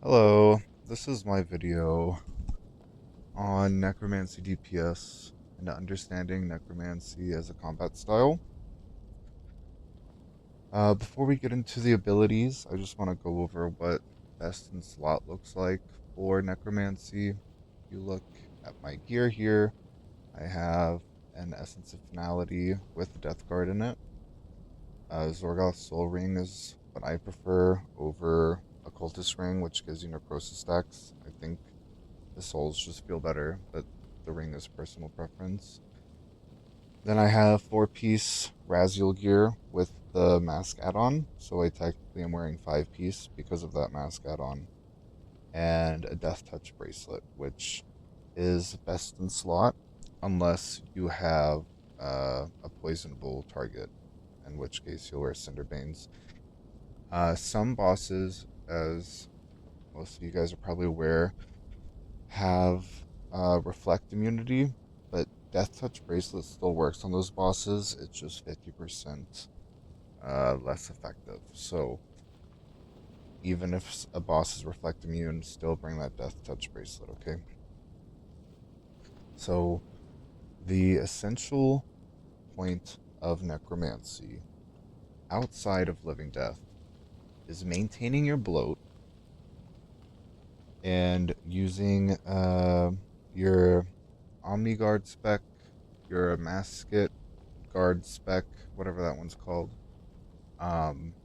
Hello, this is my video on Necromancy DPS and understanding Necromancy as a combat style. Before we get into the abilities, I just want to go over what best in slot looks like for Necromancy. If you look at my gear here, I have an Essence of Finality with Death Guard in it. Zorgoth's Soul Ring is what I prefer over Occultist Ring, which gives you Necrosis stacks. I think the souls just feel better, but the ring is personal preference. Then I have 4-piece Raziel gear with the mask add-on, so I technically am wearing 5-piece because of that mask add-on, and a Death Touch bracelet, which is best in slot unless you have a poisonable target, in which case you'll wear Cinderbanes. Some bosses, as most of you guys are probably aware, have reflect immunity, but Death Touch Bracelet still works on those bosses. It's just 50% less effective. So even if a boss is reflect immune, still bring that Death Touch Bracelet, okay? So the essential point of Necromancy outside of Living Death is maintaining your bloat and using your omniguard spec, your masket guard spec, whatever that one's called. Um,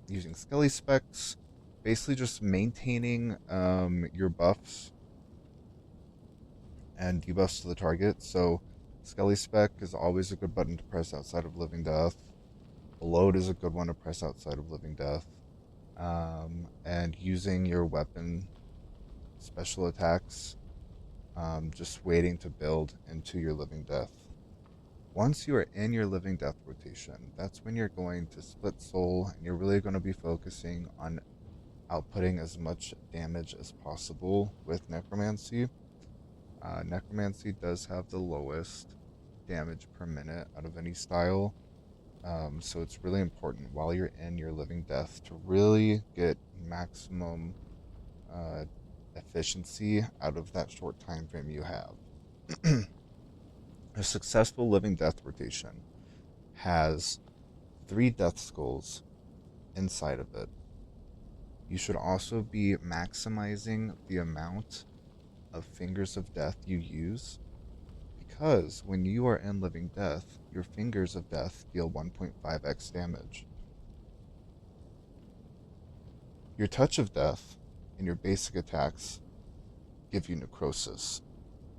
Using skelly specs, basically just maintaining your buffs and debuffs to the target. So skelly spec is always a good button to press outside of Living Death. Load is a good one to press outside of Living Death. And using your weapon special attacks, just waiting to build into your Living Death. Once you are in your Living Death rotation, that's when you're going to split soul and you're really going to be focusing on outputting as much damage as possible with Necromancy. Necromancy does have the lowest damage per minute out of any style, so it's really important while you're in your Living Death to really get maximum uh, efficiency out of that short time frame you have. A successful Living Death rotation has 3 death skulls inside of it. You should also be maximizing the amount of fingers of death you use, because when you are in Living Death, your fingers of death deal 1.5x damage. Your touch of death and your basic attacks give you necrosis.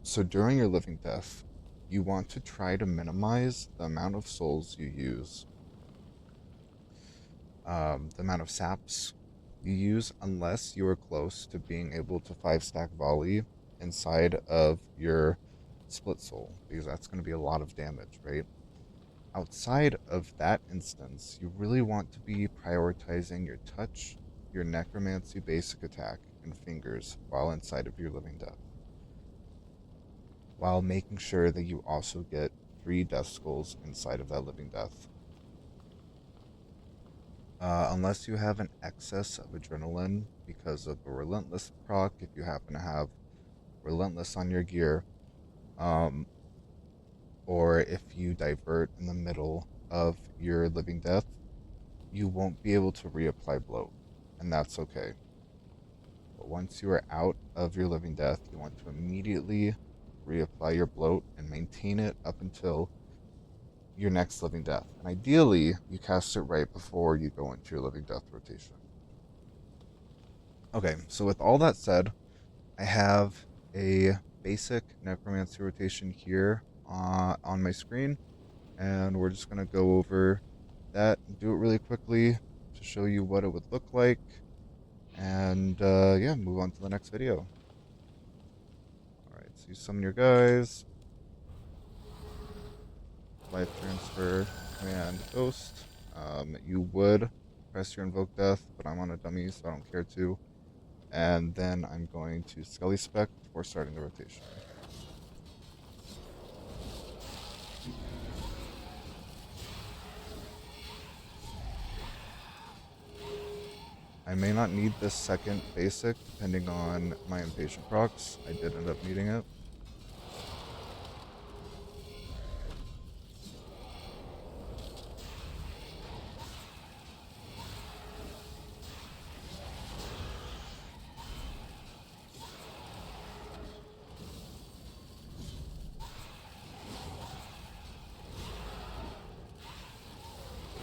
So during your Living Death, you want to try to minimize the amount of souls you use, the amount of saps you use, unless you are close to being able to 5-stack volley inside of your split soul, because that's going to be a lot of damage, right? Outside of that instance, you really want to be prioritizing your touch, your necromancy basic attack, and fingers while inside of your Living Death, while making sure that you also get 3 death skulls inside of that Living Death. Unless you have an excess of adrenaline because of a relentless proc, if you happen to have relentless on your gear, um, or if you divert in the middle of your Living Death, you won't be able to reapply bloat, and that's okay. But once you are out of your Living Death, you want to immediately reapply your bloat and maintain it up until your next Living Death. And ideally, you cast it right before you go into your Living Death rotation. Okay, so with all that said, I have a basic Necromancy rotation here on my screen, and we're just going to go over that and do it really quickly to show you what it would look like, and yeah, move on to the next video. Alright, so you summon your guys, life transfer, command ghost. You would press your invoke death, but I'm on a dummy, so I don't care to. And then I'm going to Skelly Spec before starting the rotation. I may not need this second basic depending on my impatient procs. I did end up needing it.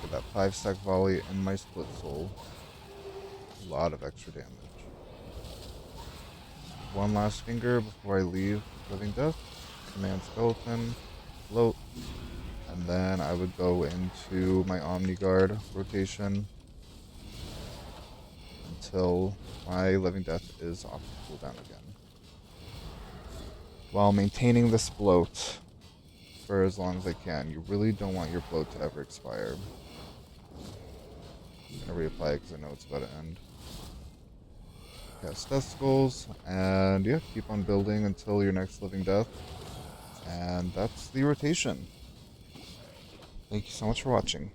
Get that 5-stack volley and my split soul. A lot of extra damage. One last finger before I leave Living Death. Command Skeleton, float, and then I would go into my omniguard rotation until my Living Death is off the cooldown again, while maintaining this bloat for as long as I can. You really don't want your bloat to ever expire. I'm gonna reapply it because I know it's about to end. Cast Death Skulls, and yeah, keep on building until your next Living Death. And that's the rotation. Thank you so much for watching.